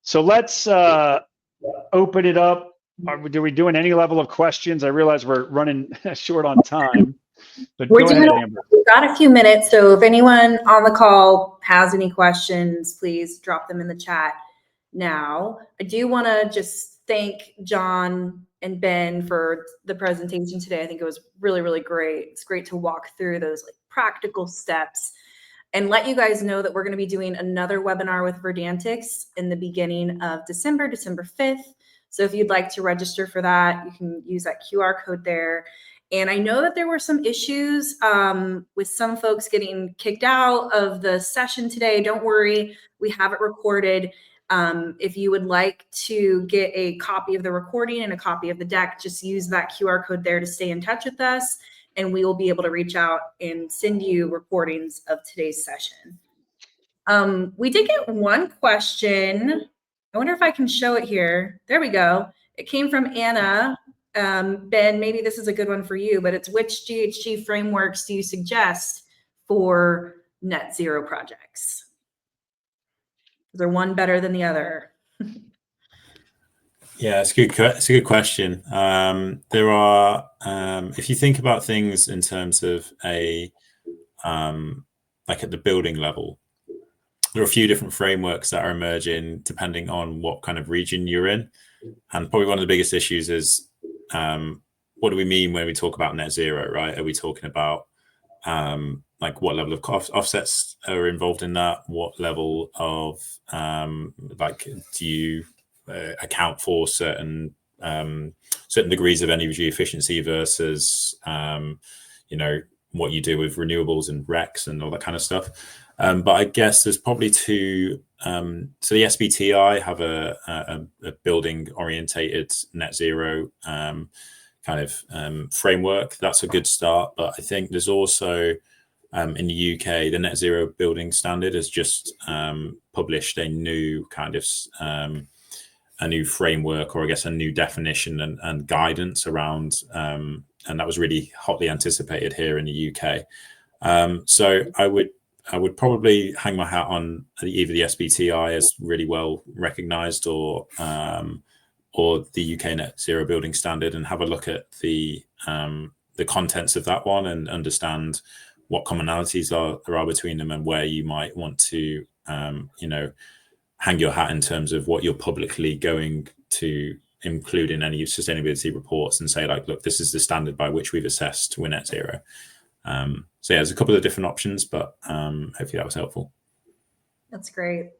So let's open it up. Are we doing any level of questions? I realize we're running short on time, but go ahead, Amber. We've got a few minutes, so if anyone on the call has any questions, please drop them in the chat now. I do want to just thank John and Ben for the presentation today. I think it was really, really great. It's great to walk through those practical steps and let you guys know that we're going to be doing another webinar with Verdantix in the beginning of December 5th. So if you'd like to register for that, you can use that QR code there. And I know that there were some issues with some folks getting kicked out of the session today. Don't worry, we have it recorded. If you would like to get a copy of the recording and a copy of the deck, just use that QR code there to stay in touch with us, and we will be able to reach out and send you recordings of today's session. We did get one question. I wonder if I can show it here. There we go. It came from Anna. Ben, maybe this is a good one for you, but it's which GHG frameworks do you suggest for net zero projects? Is there one better than the other? Yeah, it's a good question. There are, if you think about things in terms of like at the building level, there are a few different frameworks that are emerging depending on what kind of region you're in. And probably one of the biggest issues is, what do we mean when we talk about net zero, right? Are we talking about like what level of offsets are involved in that? What level of do you account for certain degrees of energy efficiency versus what you do with renewables and RECs and all that kind of stuff? But I guess there's probably two. So the SBTI have a building orientated net zero kind of framework. That's a good start. But I think there's also in the UK, the Net Zero Building Standard has just published a new kind of a new framework, or I guess a new definition and guidance around, and that was really hotly anticipated here in the UK. So I would probably hang my hat on either the SBTI as really well recognized, or the UK Net Zero Building Standard, and have a look at the contents of that one and understand what commonalities there are between them, and where you might want to hang your hat in terms of what you're publicly going to include in any sustainability reports, and say, like, look, this is the standard by which we've assessed we're net zero. So yeah, there's a couple of different options, but hopefully that was helpful. That's great.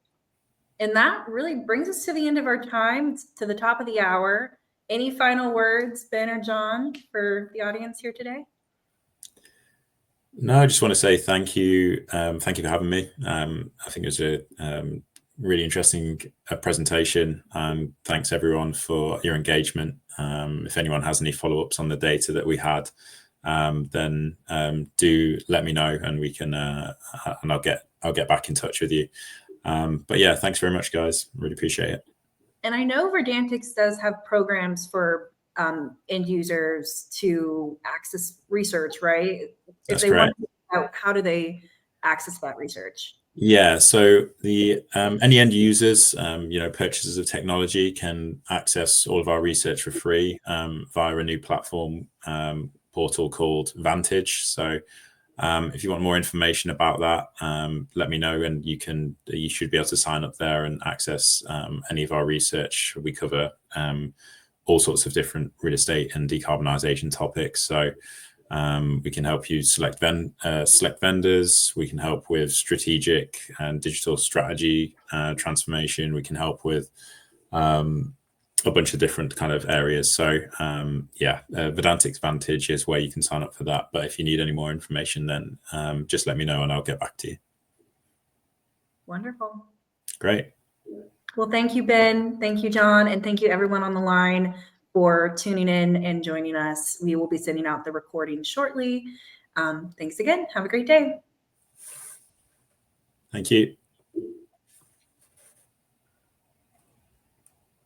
And that really brings us to the end of our time, it's to the top of the hour. Any final words, Ben or John, for the audience here today? No, I just want to say thank you. Thank you for having me. I think it was a really interesting presentation. Thanks everyone for your engagement. If anyone has any follow-ups on the data that we had, then do let me know, and we can and I'll get back in touch with you. But yeah, thanks very much, guys. Really appreciate it. And I know Verdantix does have programs for end users to access research, right? That's if they correct. want to, how do they access that research? Yeah, so the any end users, purchasers of technology can access all of our research for free via a new platform portal called Vantage. So if you want more information about that, let me know, and you should be able to sign up there and access any of our research. We cover all sorts of different real estate and decarbonisation topics. So we can help you select vendors. We can help with strategic and digital strategy transformation. We can help with a bunch of different kind of areas. So Verdantix Vantage is where you can sign up for that. But if you need any more information, then just let me know and I'll get back to you. Wonderful. Great. Well, thank you, Ben. Thank you, John. And thank you everyone on the line for tuning in and joining us. We will be sending out the recording shortly. Thanks again. Have a great day. Thank you.